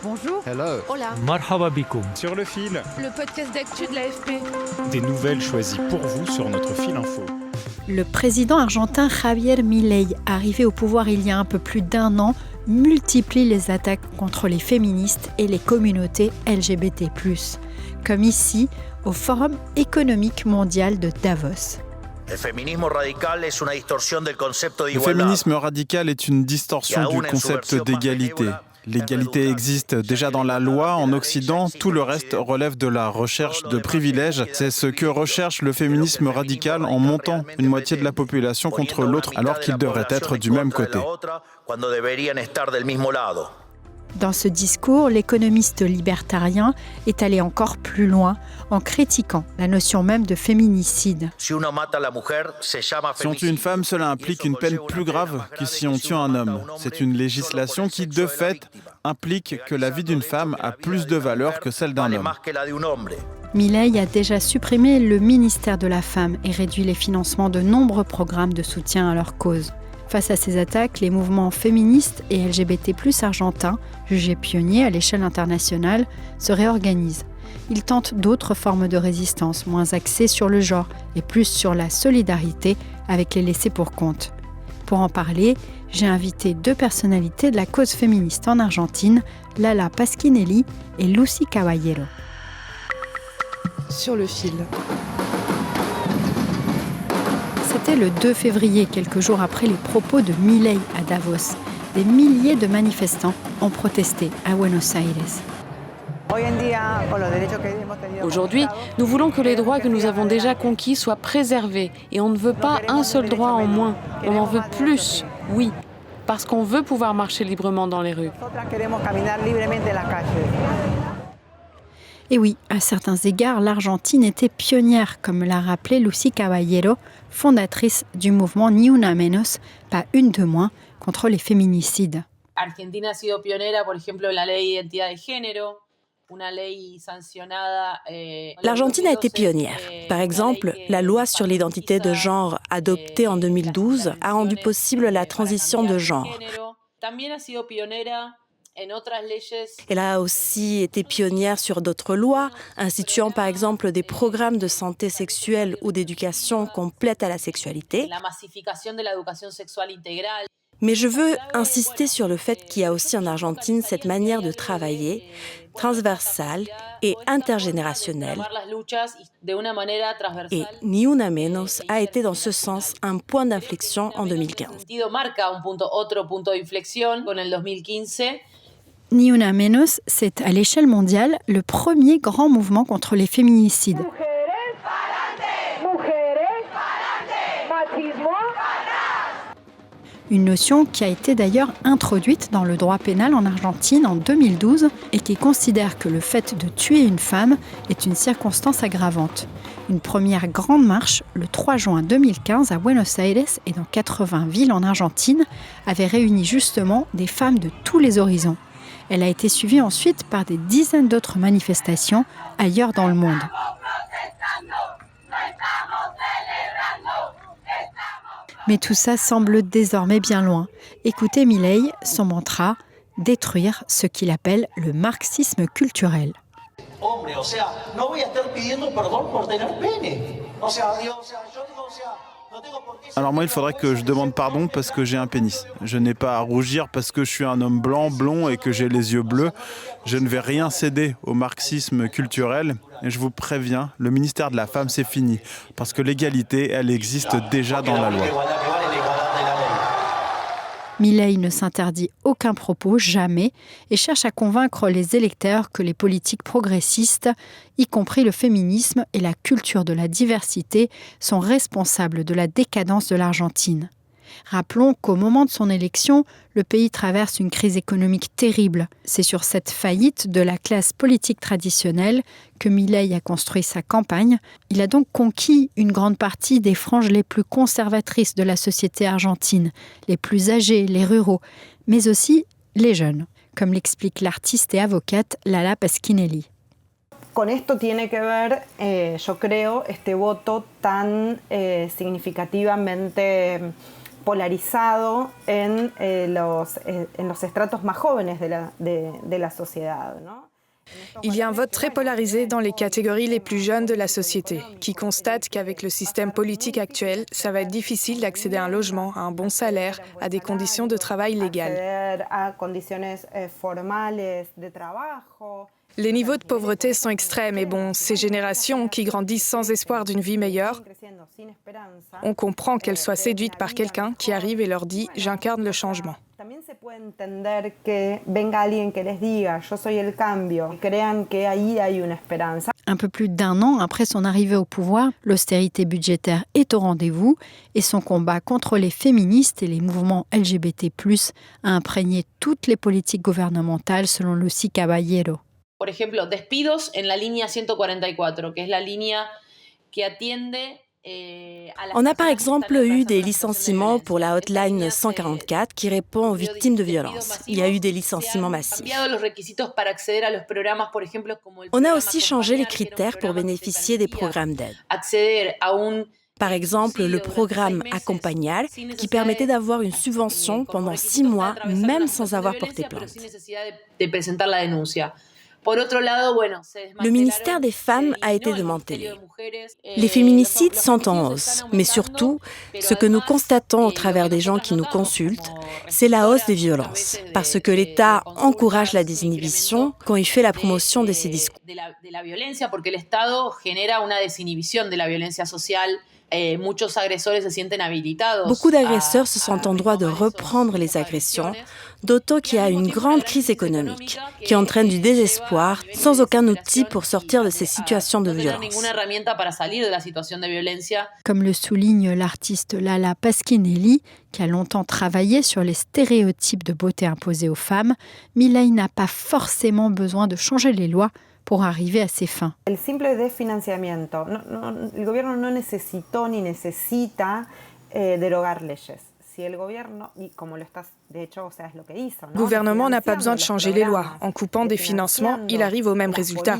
Bonjour. Hello. Hola. Marhaba bikoum. Sur le fil, Le podcast d'actu de l'AFP. des nouvelles choisies pour vous sur notre fil info. Le président argentin Javier Milei, arrivé au pouvoir il y a un peu plus d'un an, multiplie les attaques contre les féministes et les communautés LGBT+, comme ici, au Forum économique mondial de Davos. Le féminisme radical est une distorsion du concept d'égalité. L'égalité existe déjà dans la loi. En Occident, tout le reste relève de la recherche de privilèges. C'est ce que recherche le féminisme radical en montant une moitié de la population contre l'autre, alors qu'ils devraient être du même côté. Dans ce discours, l'économiste libertarien est allé encore plus loin en critiquant la notion même de féminicide. Si on tue une femme, cela implique une peine plus grave que si on tue un homme. C'est une législation qui, de fait, implique que la vie d'une femme a plus de valeur que celle d'un homme. Milei a déjà supprimé le ministère de la Femme et réduit les financements de nombreux programmes de soutien à leur cause. Face à ces attaques, les mouvements féministes et LGBT+ argentins, jugés pionniers à l'échelle internationale, se réorganisent. Ils tentent d'autres formes de résistance, moins axées sur le genre et plus sur la solidarité avec les laissés-pour-compte. Pour en parler, j'ai invité deux personnalités de la cause féministe en Argentine, Lala Pasquinelli et Lucy Caballero. Sur le fil. C'était le 2 février, quelques jours après les propos de Milei à Davos. Des milliers de manifestants ont protesté à Buenos Aires. Aujourd'hui, nous voulons que les droits que nous avons déjà conquis soient préservés et on ne veut pas un seul droit en moins, on en veut plus, oui, parce qu'on veut pouvoir marcher librement dans les rues. Et oui, à certains égards, l'Argentine était pionnière, comme l'a rappelé Lucy Caballero, fondatrice du mouvement Ni Una Menos, pas une de moins, contre les féminicides. Argentina ha sido pionera, por ejemplo, en la ley de identidad de género. L'Argentine a été pionnière. Par exemple, la loi sur l'identité de genre adoptée en 2012 a rendu possible la transition de genre. Elle a aussi été pionnière sur d'autres lois, instituant par exemple des programmes de santé sexuelle ou d'éducation complète à la sexualité. Mais je veux insister sur le fait qu'il y a aussi en Argentine cette manière de travailler, transversale et intergénérationnelle. Et Ni Una Menos a été dans ce sens un point d'inflexion en 2015. Ni Una Menos, c'est à l'échelle mondiale le premier grand mouvement contre les féminicides. Une notion qui a été d'ailleurs introduite dans le droit pénal en Argentine en 2012 et qui considère que le fait de tuer une femme est une circonstance aggravante. Une première grande marche, le 3 juin 2015 à Buenos Aires et dans 80 villes en Argentine, avait réuni justement des femmes de tous les horizons. Elle a été suivie ensuite par des dizaines d'autres manifestations ailleurs dans le monde. Mais tout ça semble désormais bien loin. Écoutez Milei, son mantra, détruire ce qu'il appelle le marxisme culturel. Alors moi, il faudrait que je demande pardon parce que j'ai un pénis. Je n'ai pas à rougir parce que je suis un homme blanc, blond et que j'ai les yeux bleus. Je ne vais rien céder au marxisme culturel. Et je vous préviens, le ministère de la Femme, c'est fini. Parce que l'égalité, elle existe déjà dans la loi. Milei ne s'interdit aucun propos, jamais, et cherche à convaincre les électeurs que les politiques progressistes, y compris le féminisme et la culture de la diversité, sont responsables de la décadence de l'Argentine. Rappelons qu'au moment de son élection, le pays traverse une crise économique terrible. C'est sur cette faillite de la classe politique traditionnelle que Milei a construit sa campagne. Il a donc conquis une grande partie des franges les plus conservatrices de la société argentine, les plus âgés, les ruraux, mais aussi les jeunes, comme l'explique l'artiste et avocate Lala Pasquinelli. Con esto tiene que ver, yo creo, este voto tan significativamente polarizado en los estratos más jóvenes de la sociedad, ¿no? Il y a un vote très polarisé dans les catégories les plus jeunes de la société, qui constatent qu'avec le système politique actuel, ça va être difficile d'accéder à un logement, à un bon salaire, à des conditions de travail légales. Les niveaux de pauvreté sont extrêmes et bon, ces générations qui grandissent sans espoir d'une vie meilleure, on comprend qu'elles soient séduites par quelqu'un qui arrive et leur dit « j'incarne le changement ». También se puede entender que venga alguien que les diga yo soy el cambio, crean que ahí hay una esperanza. Un peu plus d'un an après son arrivée au pouvoir, l'austérité budgétaire est au rendez-vous et son combat contre les féministes et les mouvements LGBT+, a imprégné toutes les politiques gouvernementales selon Lucy Caballero. Por ejemplo, despidos en la línea 144, que es la línea que atiende. On a par exemple eu des licenciements pour la hotline 144 qui répond aux victimes de violences. Il y a eu des licenciements massifs. On a aussi changé les critères pour bénéficier des programmes d'aide. Par exemple, le programme Acompañar, qui permettait d'avoir une subvention pendant 6 mois, même sans avoir porté plainte. Le ministère des Femmes a été démantelé. Les féminicides sont en hausse, mais surtout, ce que nous constatons au travers des gens qui nous consultent, c'est la hausse des violences, parce que l'État encourage la désinhibition quand il fait la promotion de ces discours. Beaucoup d'agresseurs se sentent en droit de reprendre les agressions, d'autant qu'il y a une grande crise économique qui entraîne du désespoir sans aucun outil pour sortir de ces situations de violence. Comme le souligne l'artiste Lala Pasquinelli, qui a longtemps travaillé sur les stéréotypes de beauté imposés aux femmes, Milei n'a pas forcément besoin de changer les lois pour arriver à ses fins. El simple desfinanciamiento. El gobierno no necesitó ni necesita derogar leyes. Le gouvernement n'a pas besoin de changer les lois. En coupant des financements, il arrive au même résultat.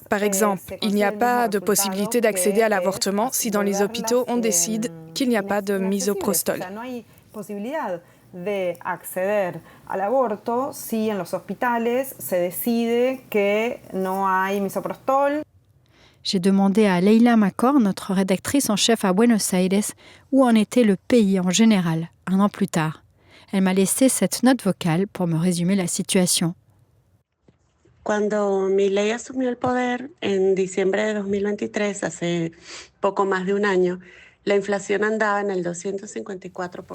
Par exemple, il n'y a pas de possibilité d'accéder à l'avortement si dans les hôpitaux on décide qu'il n'y a pas de misoprostol. De acceder al aborto si en los hospitales se decide que no hay misoprostol. J'ai demandé à Leila Macor, notre rédactrice en chef à Buenos Aires, où en était le pays en général, un an plus tard. Elle m'a laissé cette note vocale pour me résumer la situation. Cuando Milei asumió el poder en diciembre de 2023, hace poco más de un año, il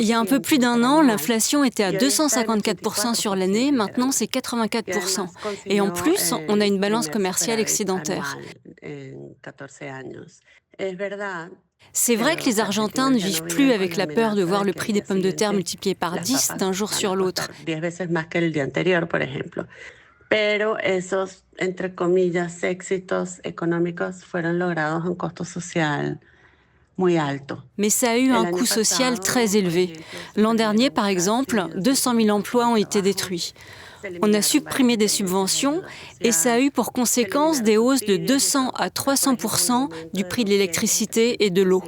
y a un peu plus d'un an, l'inflation était à 254% sur l'année, maintenant c'est 84%. Et en plus, on a une balance commerciale excédentaire. C'est vrai que les Argentins ne vivent plus avec la peur de voir le prix des pommes de terre multiplié par 10 d'un jour sur l'autre. Pero esos, entre comillas, éxitos económicos fueron logrados a un costo social. Mais ça a eu un coût social très élevé. L'an dernier, par exemple, 200 000 emplois ont été détruits. On a supprimé des subventions et ça a eu pour conséquence des hausses de 200 à 300% du prix de l'électricité et de l'eau.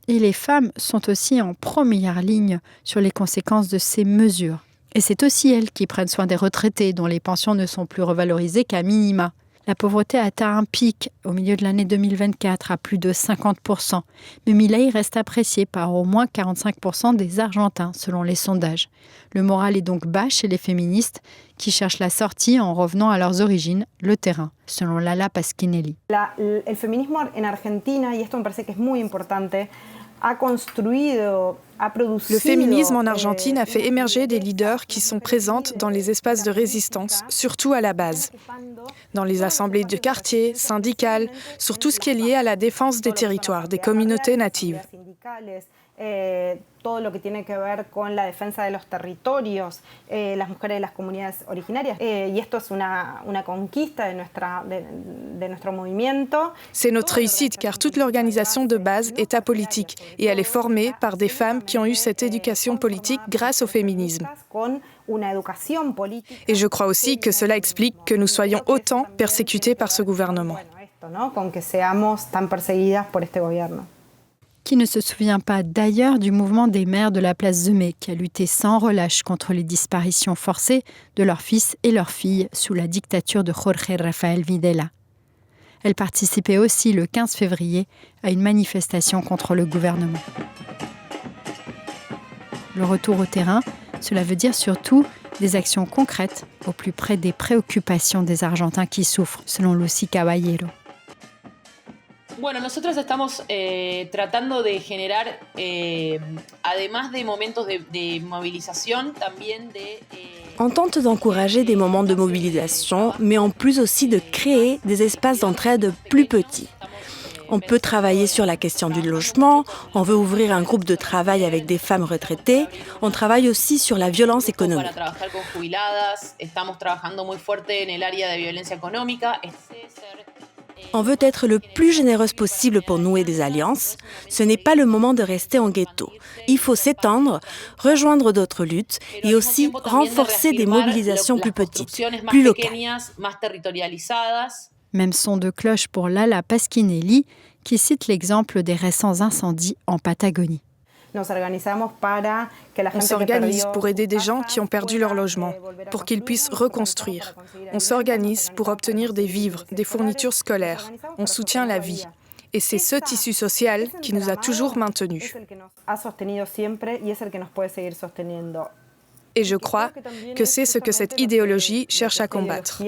Et les femmes sont aussi en première ligne sur les conséquences de ces mesures. Et c'est aussi elles qui prennent soin des retraités dont les pensions ne sont plus revalorisées qu'à minima. La pauvreté a atteint un pic au milieu de l'année 2024 à plus de 50%. Mais Milei reste apprécié par au moins 45% des Argentins, selon les sondages. Le moral est donc bas chez les féministes qui cherchent la sortie en revenant à leurs origines, le terrain, selon Lala Pasquinelli. El feminismo en Argentina, y esto me parece que es muy importante, Le féminisme en Argentine a fait émerger des leaders qui sont présentes dans les espaces de résistance, surtout à la base. Dans les assemblées de quartier, syndicales, sur tout ce qui est lié à la défense des territoires, des communautés natives. Todo lo que tiene que ver con la defensa de los territorios, las mujeres de las comunidades originarias. Y esto es una conquista de nuestro movimiento. C'est notre réussite car toute l'organisation de base est apolitique et elle est formée par des femmes qui ont eu cette éducation politique grâce au féminisme. Et je crois aussi que cela explique que nous soyons autant persécutés par ce gouvernement. Con que seamos tan perseguidas por este gobierno. Qui ne se souvient pas d'ailleurs du mouvement des mères de la place Zemé qui a lutté sans relâche contre les disparitions forcées de leurs fils et leurs filles sous la dictature de Jorge Rafael Videla. Elle participait aussi le 15 février à une manifestation contre le gouvernement. Le retour au terrain, cela veut dire surtout des actions concrètes au plus près des préoccupations des Argentins qui souffrent, selon Lucy Caballero. Bueno, nosotros estamos tratando de generar, además de momentos de movilización, también de... On tente d'encourager des moments de mobilisation, mais en plus aussi de créer des espaces d'entraide plus petits. On peut travailler sur la question du logement, on veut ouvrir un groupe de travail avec des femmes retraitées, on travaille aussi sur la violence économique. On veut être le plus généreuse possible pour nouer des alliances. Ce n'est pas le moment de rester en ghetto. Il faut s'étendre, rejoindre d'autres luttes et aussi renforcer des mobilisations plus petites, plus locales. Même son de cloche pour Lala Pasquinelli, qui cite l'exemple des récents incendies en Patagonie. On s'organise pour aider des gens qui ont perdu leur logement, pour qu'ils puissent reconstruire. On s'organise pour obtenir des vivres, des fournitures scolaires. On soutient la vie. Et c'est ce tissu social qui nous a toujours maintenus. Et je crois que c'est ce que cette idéologie cherche à combattre.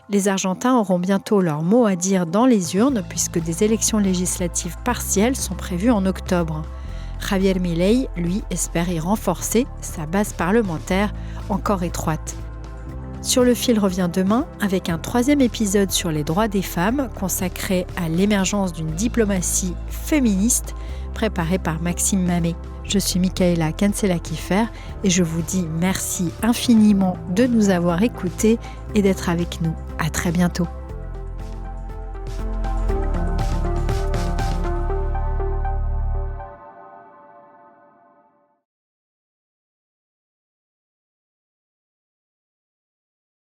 Les Argentins auront bientôt leur mot à dire dans les urnes puisque des élections législatives partielles sont prévues en octobre. Javier Milei, lui, espère y renforcer sa base parlementaire encore étroite. Sur le fil revient demain avec un 3e épisode sur les droits des femmes consacré à l'émergence d'une diplomatie féministe préparée par Maxime Mamet. Je suis Michaela Cancela-Kiffer et je vous dis merci infiniment de nous avoir écoutés et d'être avec nous. À très bientôt.